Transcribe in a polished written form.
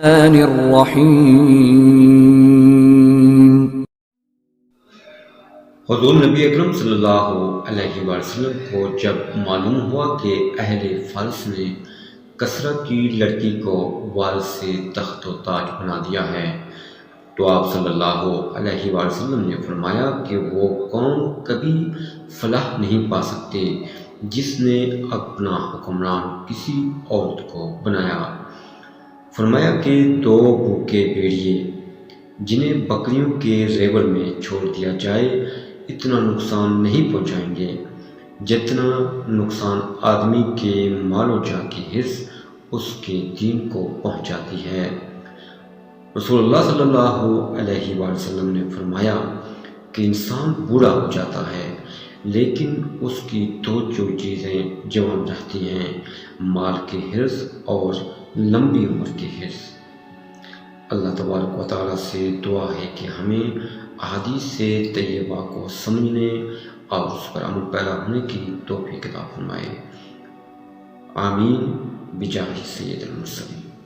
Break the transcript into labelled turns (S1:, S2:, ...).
S1: الرحمن الرحیم۔
S2: حضور نبی اکرم صلی اللہ علیہ وسلم کو جب معلوم ہوا کہ اہل فارس نے کسرا کی لڑکی کو وال سے تخت و تاج بنا دیا ہے، تو آپ صلی اللہ علیہ وسلم نے فرمایا کہ وہ قوم کبھی فلاح نہیں پا سکتے جس نے اپنا حکمران کسی عورت کو بنایا۔ فرمایا کہ دو بھوکے بھیڑیے جنہیں بکریوں کے ریوڑ میں چھوڑ دیا جائے اتنا نقصان نہیں پہنچائیں گے جتنا نقصان آدمی کے مال و جان کی حرص اس کے دین کو پہنچاتی ہے۔ رسول اللہ صلی اللہ علیہ وسلم نے فرمایا کہ انسان بوڑھا ہو جاتا ہے لیکن اس کی دو جو چیزیں جوان رہتی ہیں، مال کی حرص اور لمبی عمر کی حرص۔ اللہ تبارک و تعالیٰ سے دعا ہے کہ ہمیں احادیث سے طیبہ کو سمجھنے اور اس پر عمل پیرا ہونے کی توفیق عطا فرمائے۔ آمین بجاہ سید المرسلین۔